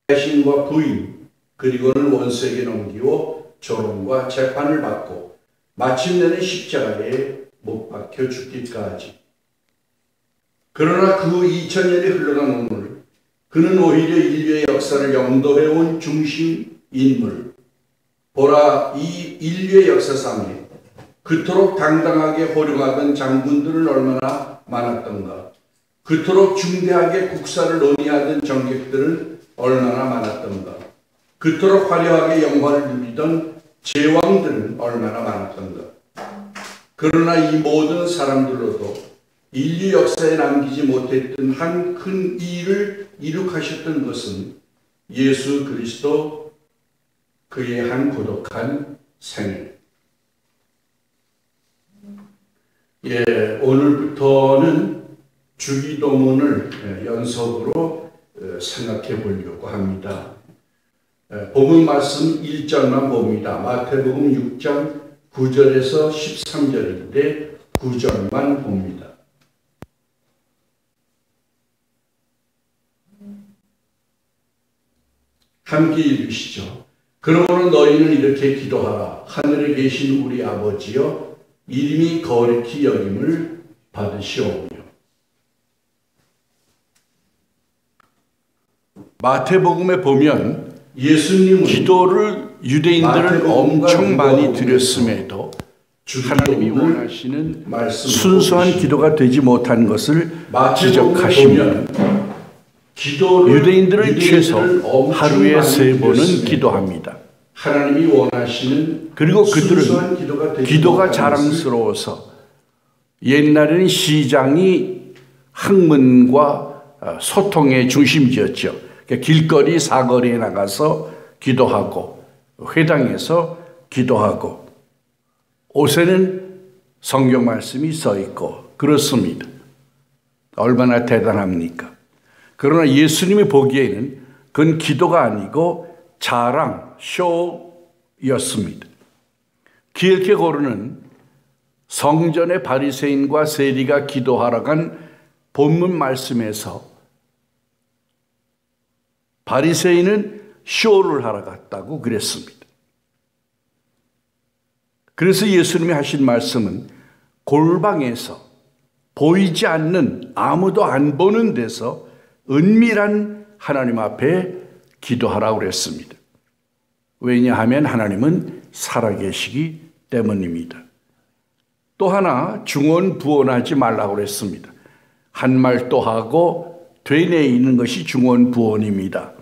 배신과 부인, 그리고는 원수에게 넘기고 조롱과 재판을 받고 마침내는 십자가에 못 박혀 죽기까지. 그러나 그 2000년이 흘러간 오늘 그는 오히려 인류의 역사를 영도해온 중심 인물. 보라, 이 인류의 역사상에 그토록 당당하게 호령하던 장군들은 얼마나 많았던가. 그토록 중대하게 국사를 논의하던 정객들은 얼마나 많았던가. 그토록 화려하게 영화를 누리던 제왕들은 얼마나 많았던가. 그러나 이 모든 사람들로도 인류 역사에 남기지 못했던 한 큰 일을 이룩하셨던 것은 예수 그리스도 그의 한 고독한 생애. 오늘부터는 주기도문을 연속으로 생각해 보려고 합니다. 본문 말씀 1절만 봅니다. 마태복음 6장 9절에서 13절인데 9절만 봅니다. 함께 읽으시죠. 그러므로 너희는 이렇게 기도하라. 하늘에 계신 우리 아버지여, 이름이 거룩히 여김을 받으시오며. 마태복음에 보면 예수님은 기도를 유대인들은 엄청 많이 드렸음에도 하나님이 원하시는 순수한 기도가 되지 못한 것을 지적하십니다. 유대인들은 최소 하루에 3번은 기도합니다. 하나님이 원하시는 그리고 그들은 기도가 자랑스러워서 옛날에는 시장이 학문과 소통의 중심지였죠. 길거리 사거리에 나가서 기도하고 회당에서 기도하고 옷에는 성경 말씀이 써 있고 그렇습니다. 얼마나 대단합니까? 그러나 예수님이 보기에는 그건 기도가 아니고 자랑, 쇼였습니다. 기엘케고르는 성전의 바리새인과 세리가 기도하러 간 본문 말씀에서 바리새인은 쇼를 하러 갔다고 그랬습니다. 그래서 예수님이 하신 말씀은 골방에서 보이지 않는, 아무도 안 보는 데서 은밀한 하나님 앞에 기도하라고 그랬습니다. 왜냐하면 하나님은 살아계시기 때문입니다. 또 하나 중언부언하지 말라고 그랬습니다. 한 말 또 하고 되뇌이는 것이 중언부언입니다.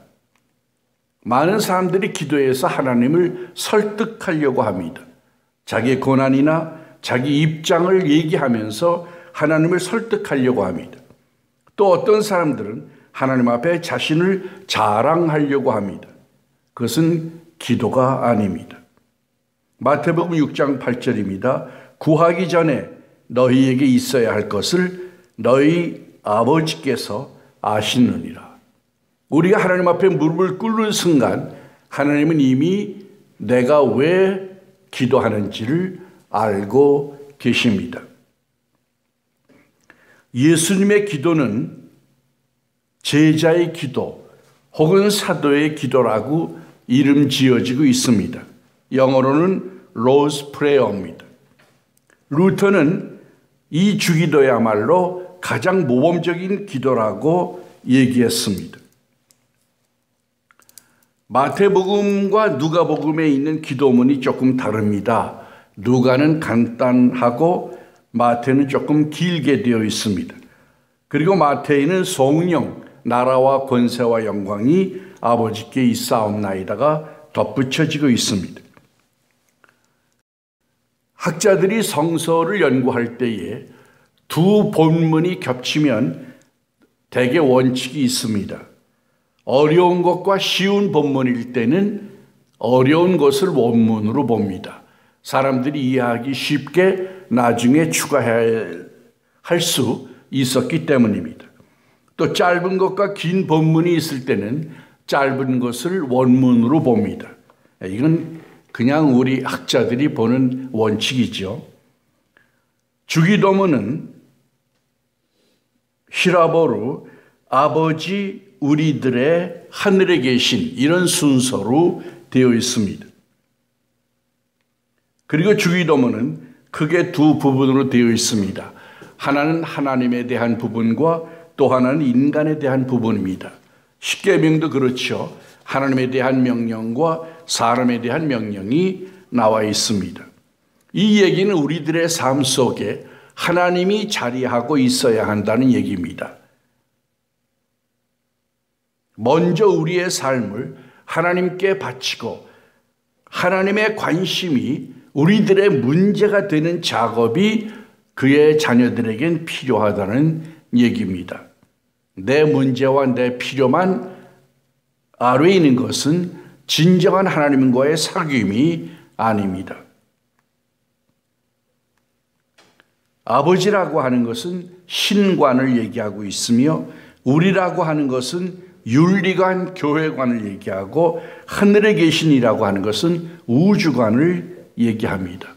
많은 사람들이 기도해서 하나님을 설득하려고 합니다. 자기의 고난이나 자기 입장을 얘기하면서 하나님을 설득하려고 합니다. 또 어떤 사람들은 하나님 앞에 자신을 자랑하려고 합니다. 그것은 기도가 아닙니다. 마태복음 6장 8절입니다. 구하기 전에 너희에게 있어야 할 것을 너희 아버지께서 아시느니라. 우리가 하나님 앞에 무릎을 꿇는 순간 하나님은 이미 내가 왜 기도하는지를 알고 계십니다. 예수님의 기도는 제자의 기도 혹은 사도의 기도라고 이름 지어지고 있습니다. 영어로는 로즈 프레어입니다. 루터는 이 주기도야말로 가장 모범적인 기도라고 얘기했습니다. 마태복음과 누가복음에 있는 기도문이 조금 다릅니다. 누가는 간단하고 마태는 조금 길게 되어 있습니다. 그리고 마태에는 성령, 나라와 권세와 영광이 아버지께 있사옵나이다가 덧붙여지고 있습니다. 학자들이 성서를 연구할 때에 두 본문이 겹치면 대개 원칙이 있습니다. 어려운 것과 쉬운 본문일 때는 어려운 것을 원문으로 봅니다. 사람들이 이해하기 쉽게 나중에 추가할 수 있었기 때문입니다. 또 짧은 것과 긴 본문이 있을 때는 짧은 것을 원문으로 봅니다. 이건 그냥 우리 학자들이 보는 원칙이죠. 주기도문은 히라보로 아버지 우리들의 하늘에 계신 이런 순서로 되어 있습니다. 그리고 주기도문은 크게 두 부분으로 되어 있습니다. 하나는 하나님에 대한 부분과 또 하나는 인간에 대한 부분입니다. 십계명도 그렇죠. 하나님에 대한 명령과 사람에 대한 명령이 나와 있습니다. 이 얘기는 우리들의 삶 속에 하나님이 자리하고 있어야 한다는 얘기입니다. 먼저 우리의 삶을 하나님께 바치고 하나님의 관심이 우리들의 문제가 되는 작업이 그의 자녀들에겐 필요하다는 얘기입니다. 내 문제와 내 필요만 아래에 있는 것은 진정한 하나님과의 사귐이 아닙니다. 아버지라고 하는 것은 신관을 얘기하고 있으며 우리라고 하는 것은 윤리관, 교회관을 얘기하고 하늘에 계신이라고 하는 것은 우주관을 얘기합니다.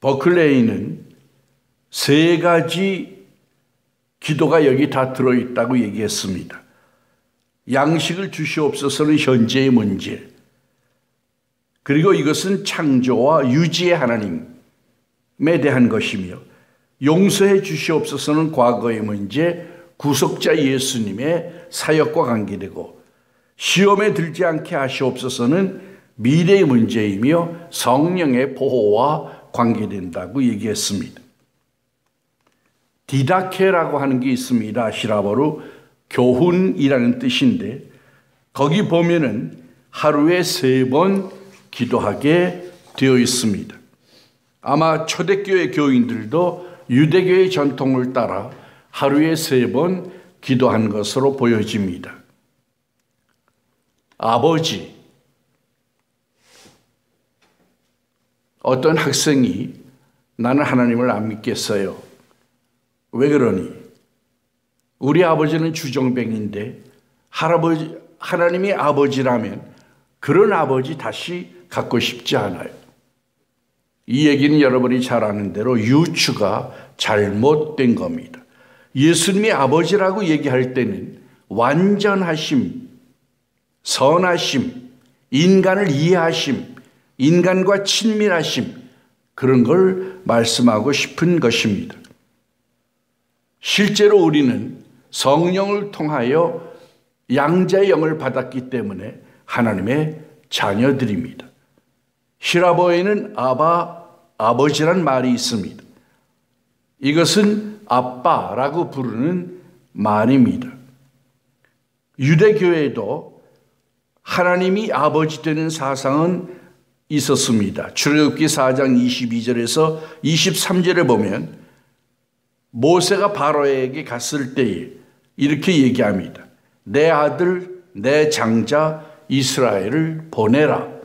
버클레이는 세 가지 기도가 여기 다 들어있다고 얘기했습니다. 양식을 주시옵소서는 현재의 문제, 그리고 이것은 창조와 유지의 하나님에 대한 것이며, 용서해 주시옵소서는 과거의 문제, 구속자 예수님의 사역과 관계되고, 시험에 들지 않게 하시옵소서는 미래의 문제이며 성령의 보호와 관계된다고 얘기했습니다. 디다케라고 하는 게 있습니다. 시라버로 교훈이라는 뜻인데, 거기 보면은 하루에 3번 기도하게 되어 있습니다. 아마 초대교회 교인들도 유대교의 전통을 따라 하루에 3번 기도한 것으로 보여집니다. 아버지, 어떤 학생이 나는 하나님을 안 믿겠어요. 왜 그러니? 우리 아버지는 주정뱅인데 하나님이 아버지라면 그런 아버지 다시 갖고 싶지 않아요. 이 얘기는 여러분이 잘 아는 대로 유추가 잘못된 겁니다. 예수님이 아버지라고 얘기할 때는 완전하심, 선하심, 인간을 이해하심, 인간과 친밀하심, 그런 걸 말씀하고 싶은 것입니다. 실제로 우리는 성령을 통하여 양자의 영을 받았기 때문에 하나님의 자녀들입니다. 히라보에는 아버지란 말이 있습니다. 이것은 아빠라고 부르는 말입니다. 유대교회도 하나님이 아버지 되는 사상은 있었습니다. 출애굽기 4장 22절에서 23절에 보면 모세가 바로에게 갔을 때에 이렇게 얘기합니다. 내 아들, 내 장자 이스라엘을 보내라.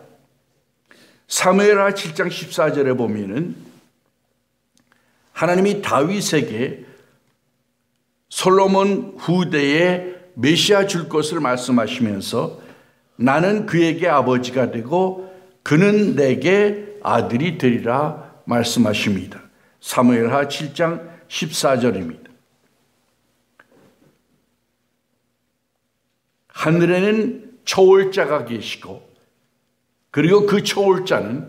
사무엘하 7장 14절에 보면은 하나님이 다윗에게 솔로몬 후대에 메시아 줄 것을 말씀하시면서 나는 그에게 아버지가 되고 그는 내게 아들이 되리라 말씀하십니다. 사무엘하 7장 14절입니다. 하늘에는 초월자가 계시고, 그리고 그 초월자는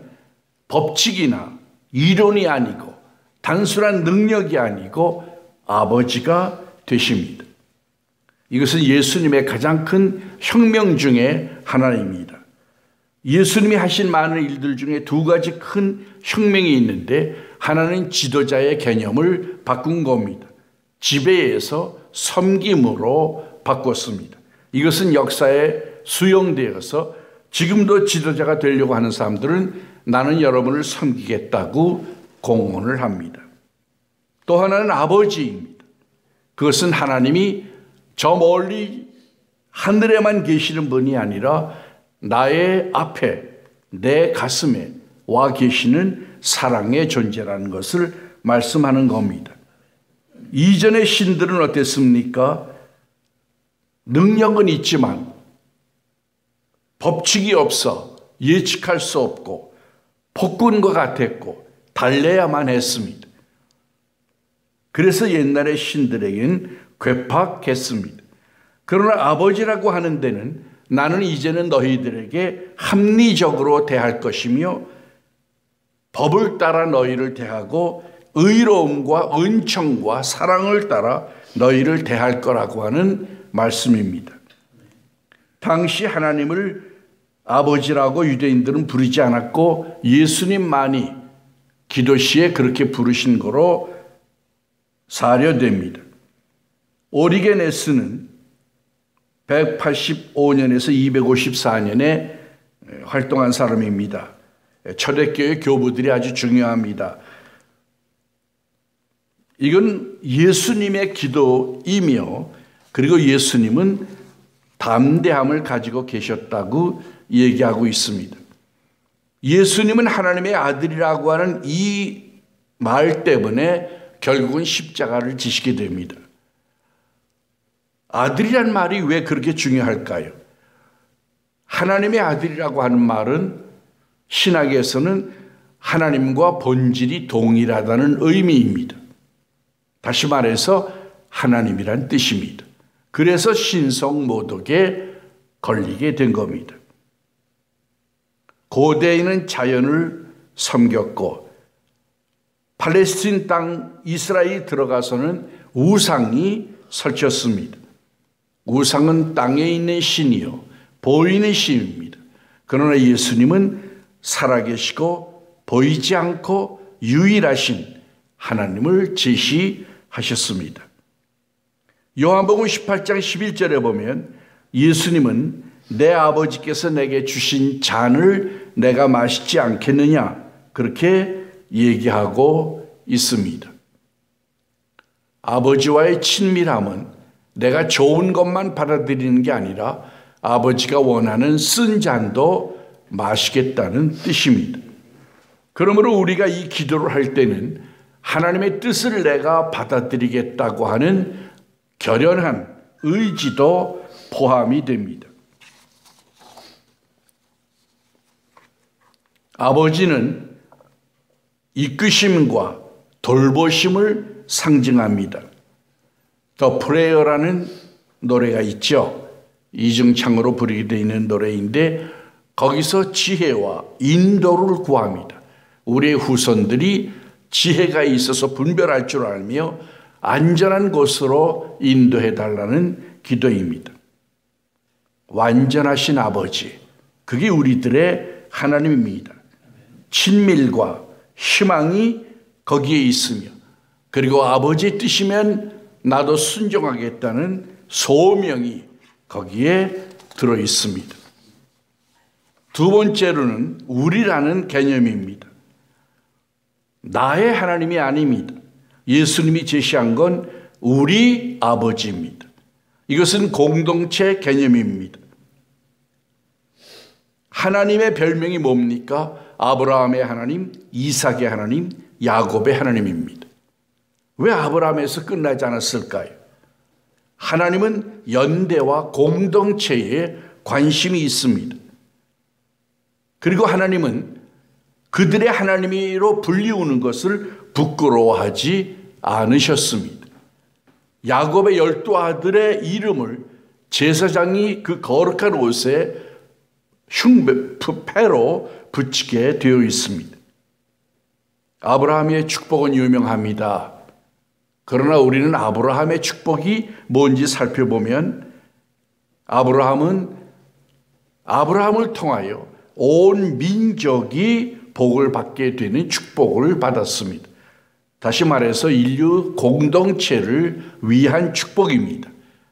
법칙이나 이론이 아니고 단순한 능력이 아니고 아버지가 되십니다. 이것은 예수님의 가장 큰 혁명 중에 하나입니다. 예수님이 하신 많은 일들 중에 2가지 큰 혁명이 있는데, 하나는 지도자의 개념을 바꾼 겁니다. 지배에서 섬김으로 바꿨습니다. 이것은 역사에 수용되어서 지금도 지도자가 되려고 하는 사람들은 나는 여러분을 섬기겠다고 공언을 합니다. 또 하나는 아버지입니다. 그것은 하나님이 저 멀리 하늘에만 계시는 분이 아니라 나의 앞에, 내 가슴에 와 계시는 사랑의 존재라는 것을 말씀하는 겁니다. 이전의 신들은 어땠습니까? 능력은 있지만 법칙이 없어 예측할 수 없고 폭군과 같았고 달래야만 했습니다. 그래서 옛날의 신들에게는 괴팍했습니다. 그러나 아버지라고 하는 데는 나는 이제는 너희들에게 합리적으로 대할 것이며 법을 따라 너희를 대하고 의로움과 은총과 사랑을 따라 너희를 대할 거라고 하는 말씀입니다. 당시 하나님을 아버지라고 유대인들은 부르지 않았고 예수님만이 기도 시에 그렇게 부르신 거로 사료됩니다. 오리게네스는 185년에서 254년에 활동한 사람입니다. 초대교회 교부들이 아주 중요합니다. 이건 예수님의 기도이며 그리고 예수님은 담대함을 가지고 계셨다고 얘기하고 있습니다. 예수님은 하나님의 아들이라고 하는 이 말 때문에 결국은 십자가를 지시게 됩니다. 아들이란 말이 왜 그렇게 중요할까요? 하나님의 아들이라고 하는 말은 신학에서는 하나님과 본질이 동일하다는 의미입니다. 다시 말해서 하나님이란 뜻입니다. 그래서 신성모독에 걸리게 된 겁니다. 고대인은 자연을 섬겼고 팔레스틴 땅 이스라엘이 들어가서는 우상이 설쳤습니다. 우상은 땅에 있는 신이요 보이는 신입니다. 그러나 예수님은 살아계시고 보이지 않고 유일하신 하나님을 제시하셨습니다. 요한복음 18장 11절에 보면 예수님은 내 아버지께서 내게 주신 잔을 내가 마시지 않겠느냐 그렇게 얘기하고 있습니다. 아버지와의 친밀함은 내가 좋은 것만 받아들이는 게 아니라 아버지가 원하는 쓴 잔도 마시겠다는 뜻입니다. 그러므로 우리가 이 기도를 할 때는 하나님의 뜻을 내가 받아들이겠다고 하는 결연한 의지도 포함이 됩니다. 아버지는 이끄심과 돌보심을 상징합니다. 더 프레이어라는 노래가 있죠. 이중창으로 부르게 되어 있는 노래인데 거기서 지혜와 인도를 구합니다. 우리의 후손들이 지혜가 있어서 분별할 줄 알며 안전한 곳으로 인도해 달라는 기도입니다. 완전하신 아버지, 그게 우리들의 하나님입니다. 친밀과 희망이 거기에 있으며 그리고 아버지의 뜻이면 나도 순종하겠다는 소명이 거기에 들어 있습니다. 두 번째로는 우리라는 개념입니다. 나의 하나님이 아닙니다. 예수님이 제시한 건 우리 아버지입니다. 이것은 공동체 개념입니다. 하나님의 별명이 뭡니까? 아브라함의 하나님, 이삭의 하나님, 야곱의 하나님입니다. 왜 아브라함에서 끝나지 않았을까요? 하나님은 연대와 공동체에 관심이 있습니다. 그리고 하나님은 그들의 하나님으로 불리우는 것을 부끄러워하지 않으셨습니다. 야곱의 12아들의 이름을 제사장이 그 거룩한 옷에 흉패로 붙이게 되어 있습니다. 아브라함의 축복은 유명합니다. 그러나 우리는 아브라함의 축복이 뭔지 살펴보면 아브라함은 아브라함을 통하여 온 민족이 복을 받게 되는 축복을 받았습니다. 다시 말해서 인류 공동체를 위한 축복입니다.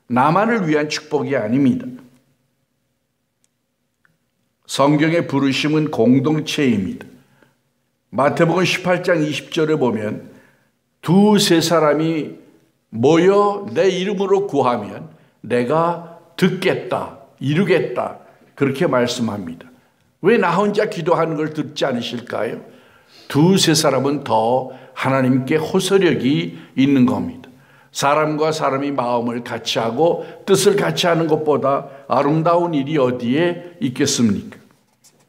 나만을 위한 축복이 아닙니다. 성경의 부르심은 공동체입니다. 마태복음 18장 20절에 보면 두세 사람이 모여 내 이름으로 구하면 내가 듣겠다, 이루겠다 그렇게 말씀합니다. 왜 나 혼자 기도하는 걸 듣지 않으실까요? 두세 사람은 더 하나님께 호소력이 있는 겁니다. 사람과 사람이 마음을 같이 하고 뜻을 같이 하는 것보다 아름다운 일이 어디에 있겠습니까?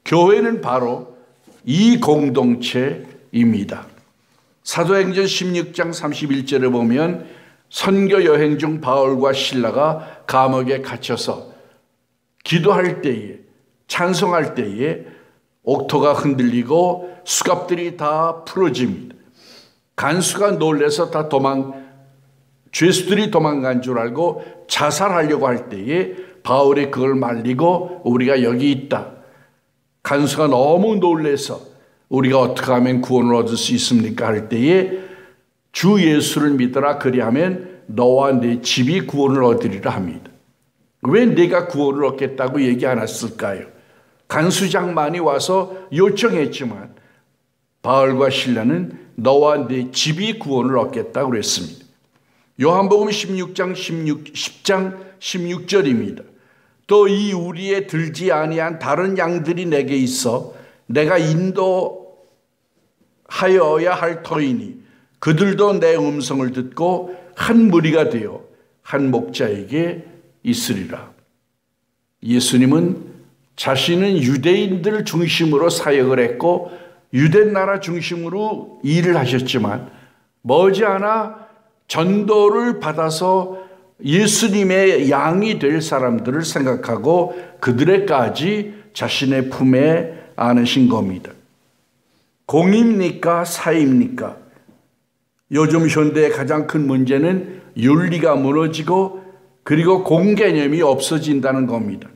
교회는 바로 이 공동체입니다. 사도행전 16장 31절에 보면 선교 여행 중 바울과 실라가 감옥에 갇혀서 기도할 때에, 찬송할 때에 옥토가 흔들리고 수갑들이 다 풀어집니다. 간수가 놀라서 다 죄수들이 도망간 줄 알고 자살하려고 할 때에 바울이 그걸 말리고 우리가 여기 있다. 간수가 너무 놀라서 우리가 어떻게 하면 구원을 얻을 수 있습니까? 할 때에 주 예수를 믿어라. 그리하면 너와 내 집이 구원을 얻으리라 합니다. 왜 내가 구원을 얻겠다고 얘기 안 했을까요? 간수장만이 와서 요청했지만 바울과 실라는 너와 내 집이 구원을 얻겠다고 그랬습니다. 요한복음 10장 16절입니다. 또 이 우리에 들지 아니한 다른 양들이 내게 있어 내가 인도하여야 할 터이니 그들도 내 음성을 듣고 한 무리가 되어 한 목자에게 있으리라. 예수님은 자신은 유대인들 중심으로 사역을 했고 유대 나라 중심으로 일을 하셨지만 머지않아 전도를 받아서 예수님의 양이 될 사람들을 생각하고 그들에까지 자신의 품에 안으신 겁니다. 공입니까? 사입니까? 요즘 현대의 가장 큰 문제는 윤리가 무너지고 그리고 공개념이 없어진다는 겁니다.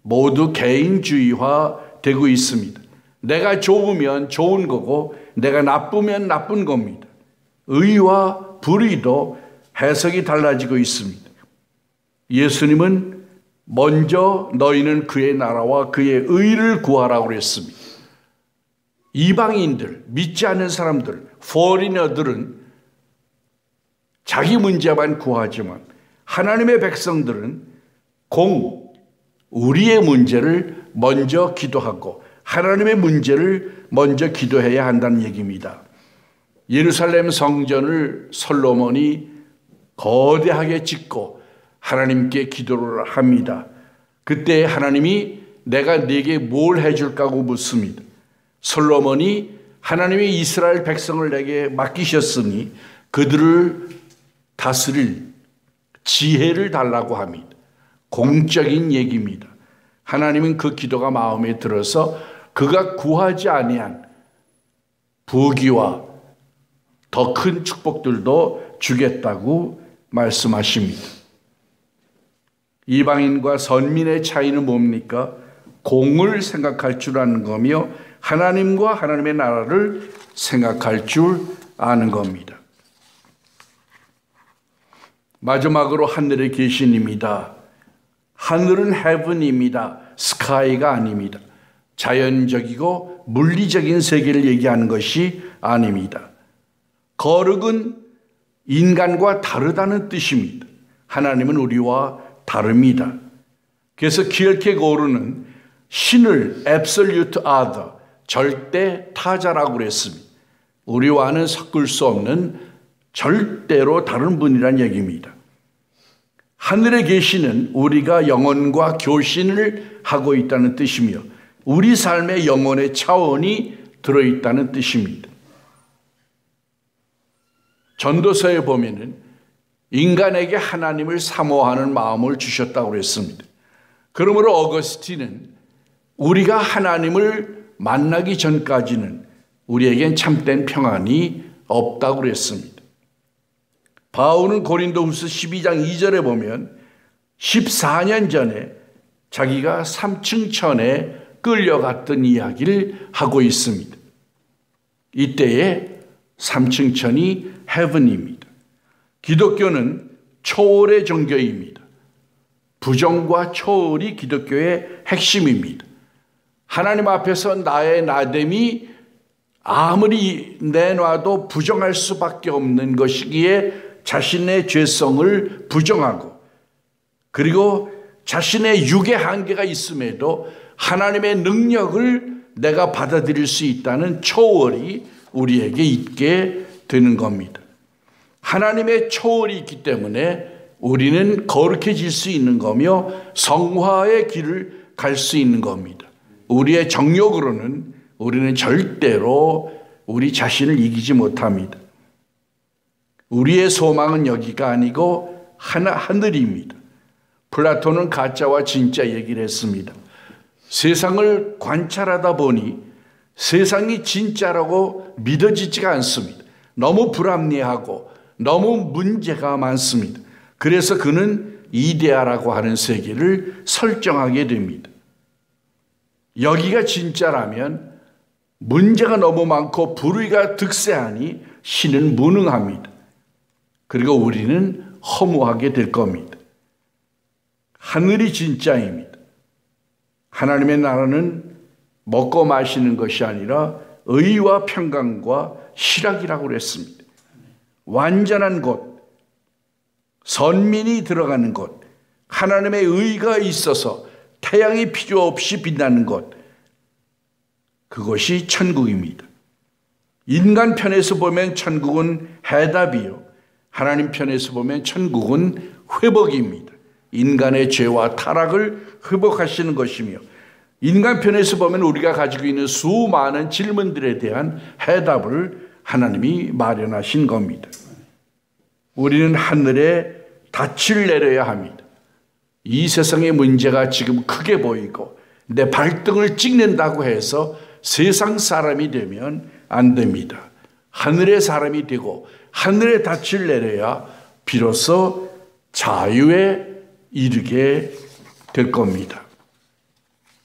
모두 개인주의화 되고 있습니다. 내가 좋으면 좋은 거고 내가 나쁘면 나쁜 겁니다. 의와 불의도 해석이 달라지고 있습니다. 예수님은 먼저 너희는 그의 나라와 그의 의를 구하라고 그랬습니다. 이방인들, 믿지 않는 사람들, 포리너들은 자기 문제만 구하지만 하나님의 백성들은 우리의 문제를 먼저 기도하고 하나님의 문제를 먼저 기도해야 한다는 얘기입니다. 예루살렘 성전을 솔로몬이 거대하게 짓고 하나님께 기도를 합니다. 그때 하나님이 내가 네게 뭘 해줄까고 묻습니다. 솔로몬이 하나님이 이스라엘 백성을 내게 맡기셨으니 그들을 다스릴 지혜를 달라고 합니다. 공적인 얘기입니다. 하나님은 그 기도가 마음에 들어서 그가 구하지 아니한 부귀와 더 큰 축복들도 주겠다고 말씀하십니다. 이방인과 선민의 차이는 뭡니까? 공을 생각할 줄 아는 거며 하나님과 하나님의 나라를 생각할 줄 아는 겁니다. 마지막으로 하늘에 계신입니다. 하늘은 heaven입니다. sky가 아닙니다. 자연적이고 물리적인 세계를 얘기하는 것이 아닙니다. 거룩은 인간과 다르다는 뜻입니다. 하나님은 우리와 다릅니다. 그래서 키르케고르는 신을 absolute other, 절대 타자라고 그랬습니다. 우리와는 섞을 수 없는 절대로 다른 분이란 얘기입니다. 하늘에 계시는 우리가 영혼과 교신을 하고 있다는 뜻이며 우리 삶의 영혼의 차원이 들어있다는 뜻입니다. 전도서에 보면은 인간에게 하나님을 사모하는 마음을 주셨다고 그랬습니다. 그러므로 어거스틴은 우리가 하나님을 만나기 전까지는 우리에겐 참된 평안이 없다고 그랬습니다. 바울은 고린도후서 12장 2절에 보면 14년 전에 자기가 3층 천에 끌려갔던 이야기를 하고 있습니다. 이때에 3층 천이 heaven입니다. 기독교는 초월의 종교입니다. 부정과 초월이 기독교의 핵심입니다. 하나님 앞에서 나의 나됨이 아무리 내놔도 부정할 수밖에 없는 것이기에 자신의 죄성을 부정하고 그리고 자신의 육의 한계가 있음에도 하나님의 능력을 내가 받아들일 수 있다는 초월이 우리에게 있게 되는 겁니다. 하나님의 초월이 있기 때문에 우리는 거룩해질 수 있는 거며 성화의 길을 갈 수 있는 겁니다. 우리의 정욕으로는 우리는 절대로 우리 자신을 이기지 못합니다. 우리의 소망은 여기가 아니고 하늘입니다. 플라톤은 가짜와 진짜 얘기를 했습니다. 세상을 관찰하다 보니 세상이 진짜라고 믿어지지가 않습니다. 너무 불합리하고 너무 문제가 많습니다. 그래서 그는 이데아라고 하는 세계를 설정하게 됩니다. 여기가 진짜라면 문제가 너무 많고 불의가 득세하니 신은 무능합니다. 그리고 우리는 허무하게 될 겁니다. 하늘이 진짜입니다. 하나님의 나라는 먹고 마시는 것이 아니라 의와 평강과 실학이라고 그랬습니다. 완전한 곳, 선민이 들어가는 곳, 하나님의 의가 있어서 태양이 필요 없이 빛나는 곳, 그것이 천국입니다. 인간 편에서 보면 천국은 해답이요, 하나님 편에서 보면 천국은 회복입니다. 인간의 죄와 타락을 회복하시는 것이며, 인간 편에서 보면 우리가 가지고 있는 수많은 질문들에 대한 해답을 하나님이 마련하신 겁니다. 우리는 하늘에 닻을 내려야 합니다. 이 세상의 문제가 지금 크게 보이고 내 발등을 찍는다고 해서 세상 사람이 되면 안 됩니다. 하늘의 사람이 되고 하늘에 닻을 내려야 비로소 자유에 이르게 될 겁니다.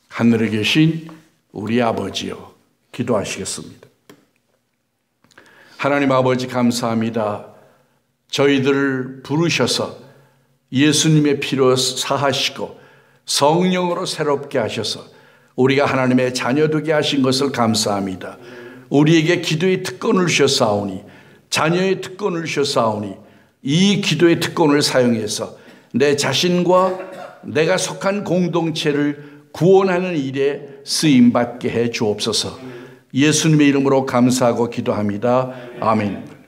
하늘에 계신 우리 아버지요, 기도하시겠습니다. 하나님 아버지, 감사합니다. 저희들을 부르셔서 예수님의 피로 사하시고 성령으로 새롭게 하셔서 우리가 하나님의 자녀 되게 하신 것을 감사합니다. 우리에게 기도의 특권을 주셨사오니, 자녀의 특권을 주셨사오니, 이 기도의 특권을 사용해서 내 자신과 내가 속한 공동체를 구원하는 일에 쓰임받게 해 주옵소서. 예수님의 이름으로 감사하고 기도합니다. 아멘.